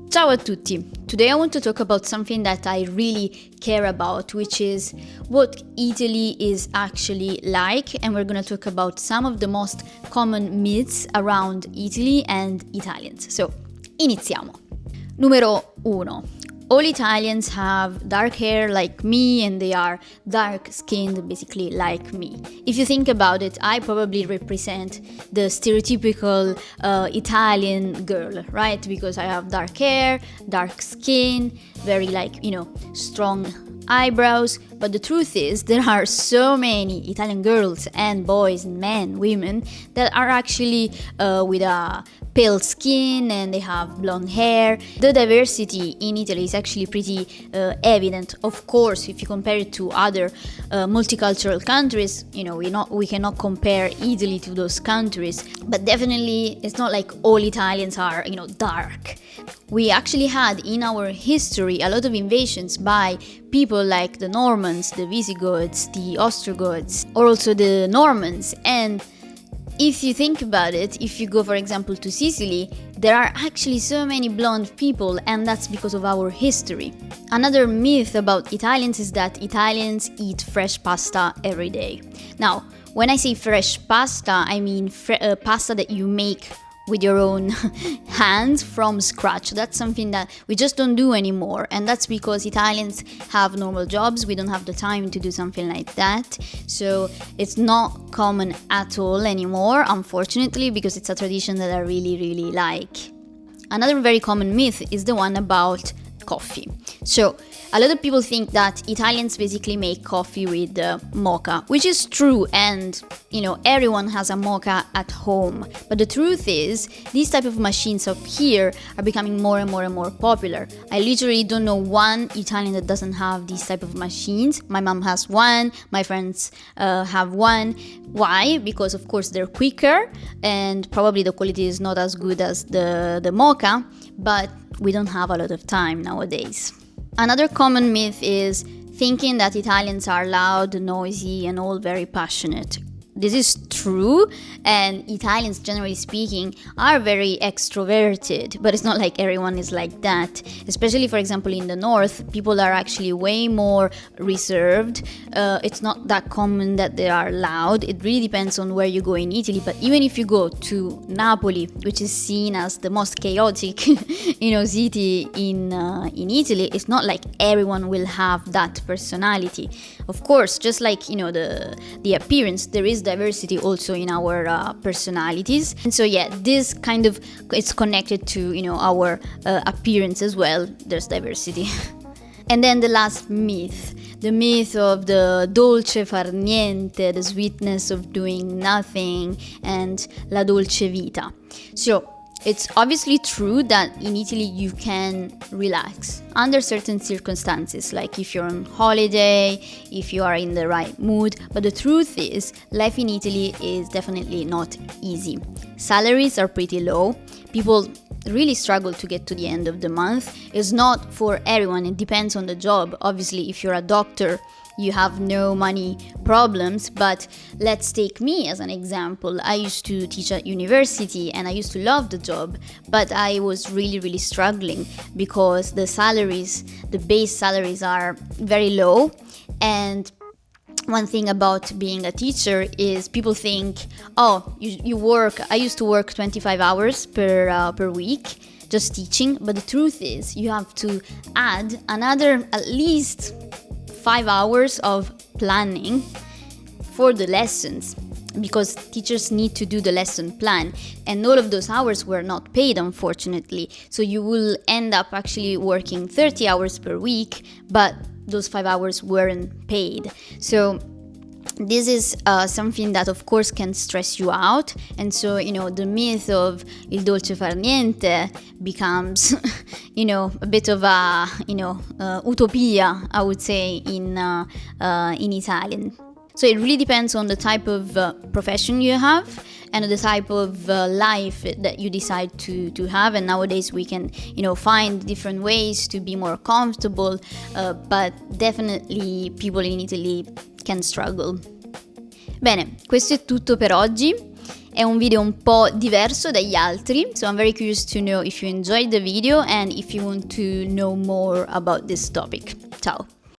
Ciao a tutti! Today I want to talk about something that I really care about, which is what Italy is actually like, and we're going to talk about some of the most common myths around Italy and Italians. So, iniziamo! Numero 1. All Italians have dark hair like me and they are dark skinned basically like me. If you think about it, I probably represent the stereotypical Italian girl, right? Because I have dark hair, dark skin, very strong eyebrows. But the truth is there are so many Italian girls and boys and men, women that are actually with a pale skin and they have blonde hair. The diversity in Italy is actually pretty evident. Of course, if you compare it to other multicultural countries, we cannot compare Italy to those countries. But definitely, it's not like all Italians are, dark. We actually had in our history a lot of invasions by people like the Normans, the Visigoths, the Ostrogoths, or also the Normans. And if you think about it, if you go, for example, to Sicily, there are actually so many blonde people, and that's because of our history. Another myth about Italians is that Italians eat fresh pasta every day. Now, when I say fresh pasta, I mean pasta that you make with your own hands from scratch. That's something that we just don't do anymore, and that's because Italians have normal jobs. We don't have the time to do something like that, so it's not common at all anymore, unfortunately, because it's a tradition that I really like. Another very common myth is the one about coffee. So a lot of people think that Italians basically make coffee with Moka, which is true, and everyone has a Moka at home. But the truth is, these type of machines up here are becoming more and more popular. I literally don't know one Italian that doesn't have these type of machines. My mom has one, my friends have one. Why? Because of course they're quicker and probably the quality is not as good as the Moka, but we don't have a lot of time nowadays. Another common myth is thinking that Italians are loud, noisy, and all very passionate. This is true, and Italians, generally speaking, are very extroverted, but it's not like everyone is like that. Especially, for example, in the north, people are actually way more reserved. It's not that common that they are loud. It really depends on where you go in Italy, but even if you go to Napoli, which is seen as the most chaotic, city in Italy, it's not like everyone will have that personality. Of course, just like, the appearance, there is diversity also in our personalities, and so this kind of it's connected to our appearance as well. There's diversity. And then the last myth, the myth of the dolce far niente, the sweetness of doing nothing, and la dolce vita. So it's obviously true that in Italy you can relax under certain circumstances, like if you're on holiday, if you are in the right mood. But the truth is, life in Italy is definitely not easy. Salaries are pretty low. People really struggle to get to the end of the month. It's not for everyone. It depends on the job. Obviously, if you're a doctor, you have no money problems, but let's take me as an example. I used to teach at university and I used to love the job, but I was really struggling because the base salaries are very low. And one thing about being a teacher is people think, you work, I used to work 25 hours per week just teaching, but the truth is you have to add another at least 5 hours of planning for the lessons, because teachers need to do the lesson plan, and all of those hours were not paid, unfortunately. So you will end up actually working 30 hours per week, but those 5 hours weren't paid. So this is something that of course can stress you out, and so the myth of il dolce far niente becomes a bit of a utopia, I would say, in Italian. So it really depends on the type of profession you have and the type of life that you decide to have. And nowadays we can, find different ways to be more comfortable, but definitely people in Italy can struggle. Bene, questo è tutto per oggi. è un video un po' diverso dagli altri, so I'm very curious to know if you enjoyed the video and if you want to know more about this topic. Ciao!